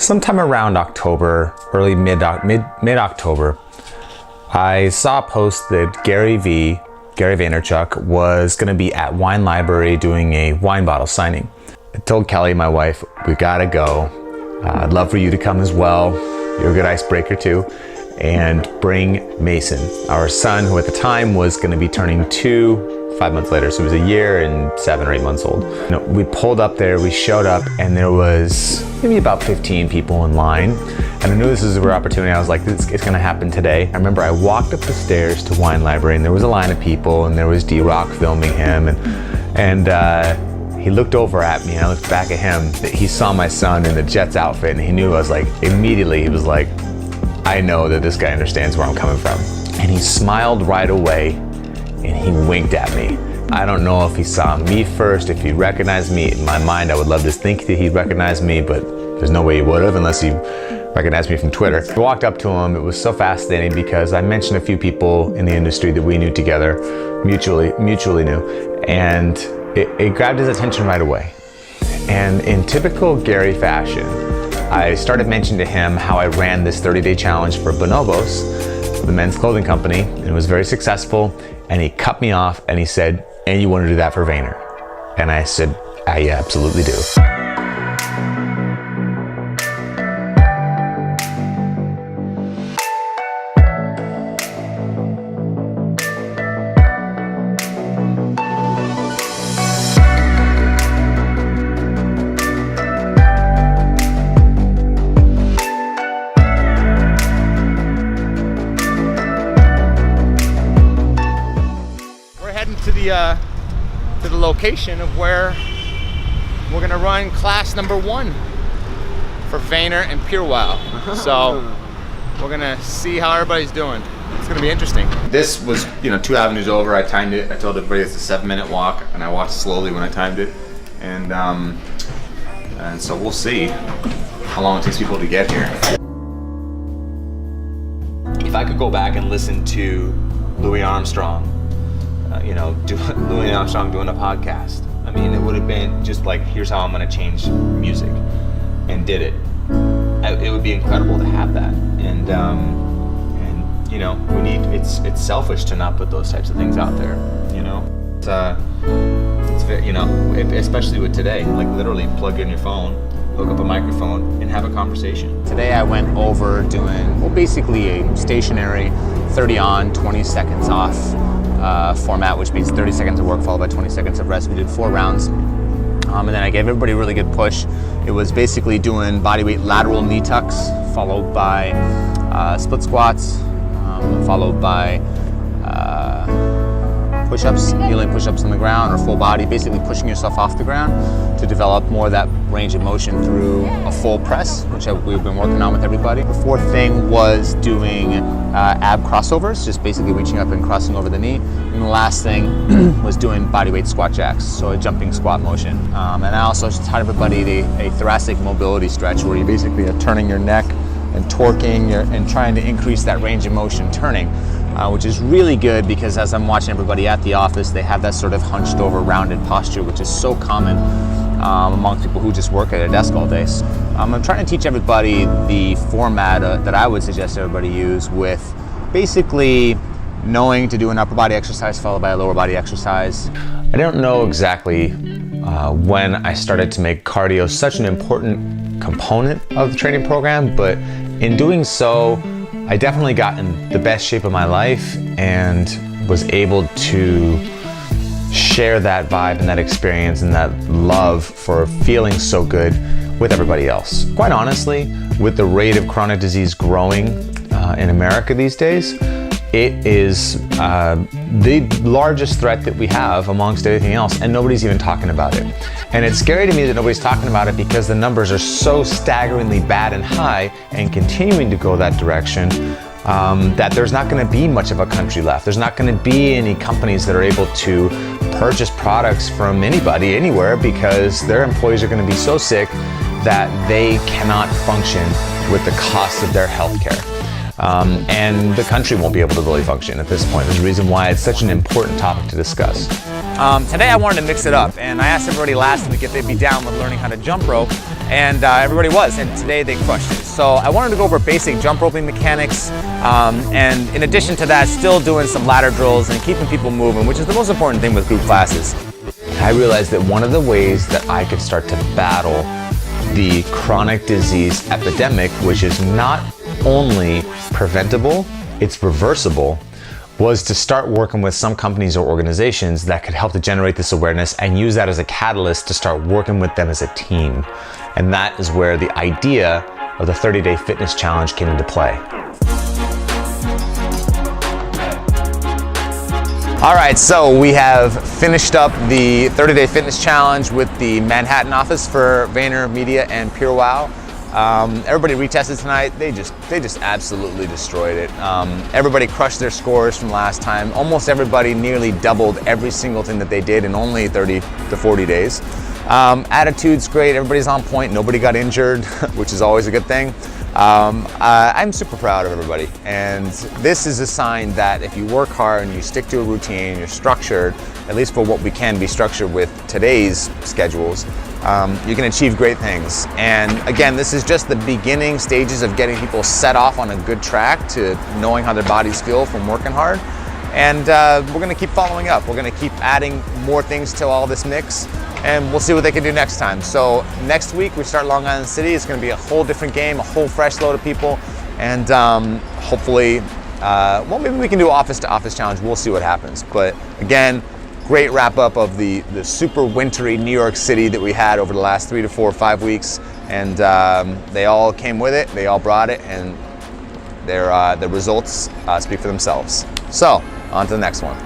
Sometime around October, early mid-October, I saw a post that Gary Vaynerchuk, was gonna be at Wine Library doing a wine bottle signing. I told Kelly, my wife, we gotta go. I'd love for you to come as well. You're a good icebreaker too. And bring Mason, our son, who at the time was gonna be turning 2 5 months later. So he was a year and 7 or 8 months old. We pulled up there, we showed up, and there was maybe about 15 people in line. And I knew this was a rare opportunity. I was like, it's gonna happen today. I remember I walked up the stairs to Wine Library, and there was a line of people, and there was D-Rock filming him, and he looked over at me, and I looked back at him. He saw my son in the Jets outfit, and he knew. I was like, immediately, he was like, I know that this guy understands where I'm coming from. And he smiled right away, and he winked at me. I don't know if he saw me first, if he recognized me. In my mind, I would love to think that he'd recognize me, but there's no way he would have unless he recognized me from Twitter. I walked up to him. It was so fascinating because I mentioned a few people in the industry that we knew together, mutually knew, and it grabbed his attention right away. And in typical Gary fashion, I started mentioning to him how I ran this 30-day challenge for Bonobos, the men's clothing company, and it was very successful. And he cut me off and he said, and you want to do that for Vayner? And I said, I absolutely do. To the location of where we're gonna run class number 1 for Vayner and PureWow. So we're gonna see how everybody's doing. It's gonna be interesting. This was, 2 avenues over. I timed it. I told everybody it's a 7-minute walk, and I walked slowly when I timed it. And so we'll see how long it takes people to get here. If I could go back and listen to Louis Armstrong, Louis Armstrong doing a podcast. I mean, it would have been just like, here's how I'm gonna change music, and did it. It would be incredible to have that. And we need, it's selfish to not put those types of things out there, It's very, especially with today, like literally plug in your phone, hook up a microphone, and have a conversation. Today I went over doing, basically a stationary 30 on, 20 seconds off format, which means 30 seconds of work followed by 20 seconds of rest. We did 4 rounds. And then I gave everybody a really good push. It was basically doing bodyweight lateral knee tucks, followed by split squats, followed by push-ups, kneeling push-ups on the ground, or full body, basically pushing yourself off the ground to develop more of that range of motion through a full press, which we've been working on with everybody. The 4th thing was doing ab crossovers, just basically reaching up and crossing over the knee. And the last thing was doing bodyweight squat jacks, so a jumping squat motion. And I also taught everybody a thoracic mobility stretch, where you basically are turning your neck and torquing and trying to increase that range of motion turning. Which is really good because as I'm watching everybody at the office, they have that sort of hunched over, rounded posture, which is so common amongst people who just work at a desk all day. So, I'm trying to teach everybody the format that I would suggest everybody use, with basically knowing to do an upper body exercise followed by a lower body exercise. I don't know exactly when I started to make cardio such an important component of the training program, but in doing so, I definitely got in the best shape of my life and was able to share that vibe and that experience and that love for feeling so good with everybody else. Quite honestly, with the rate of chronic disease growing in America these days, it is the largest threat that we have amongst everything else, and nobody's even talking about it. And it's scary to me that nobody's talking about it because the numbers are so staggeringly bad and high and continuing to go that direction, that there's not gonna be much of a country left. There's not gonna be any companies that are able to purchase products from anybody, anywhere, because their employees are gonna be so sick that they cannot function with the cost of their healthcare. And the country won't be able to really function at this point. There's a reason why it's such an important topic to discuss. Today I wanted to mix it up, and I asked everybody last week if they'd be down with learning how to jump rope, and everybody was, and today they crushed it. So I wanted to go over basic jump roping mechanics, and in addition to that, still doing some ladder drills and keeping people moving, which is the most important thing with group classes. I realized that one of the ways that I could start to battle the chronic disease epidemic, which is not only preventable, it's reversible, was to start working with some companies or organizations that could help to generate this awareness and use that as a catalyst to start working with them as a team. And that is where the idea of the 30-day fitness challenge came into play. All right, so we have finished up the 30-day fitness challenge with the Manhattan office for VaynerMedia and PureWow. Everybody retested tonight. They just absolutely destroyed it. Everybody crushed their scores from last time. Almost everybody nearly doubled every single thing that they did in only 30 to 40 days. Attitude's great. Everybody's on point. Nobody got injured, which is always a good thing. I'm super proud of everybody, and this is a sign that if you work hard and you stick to a routine, you're structured, at least for what we can be structured with today's schedules, you can achieve great things. And again, this is just the beginning stages of getting people set off on a good track to knowing how their bodies feel from working hard. And we're gonna keep following up. We're gonna keep adding more things to all this mix, and we'll see what they can do next time. So next week we start Long Island City. It's gonna be a whole different game, a whole fresh load of people, and hopefully, well, maybe we can do office to office challenge. We'll see what happens. But again, great wrap up of the super wintry New York City that we had over the last 3 to 4 or 5 weeks, and they all came with it, they all brought it, and the results speak for themselves. So, on to the next one.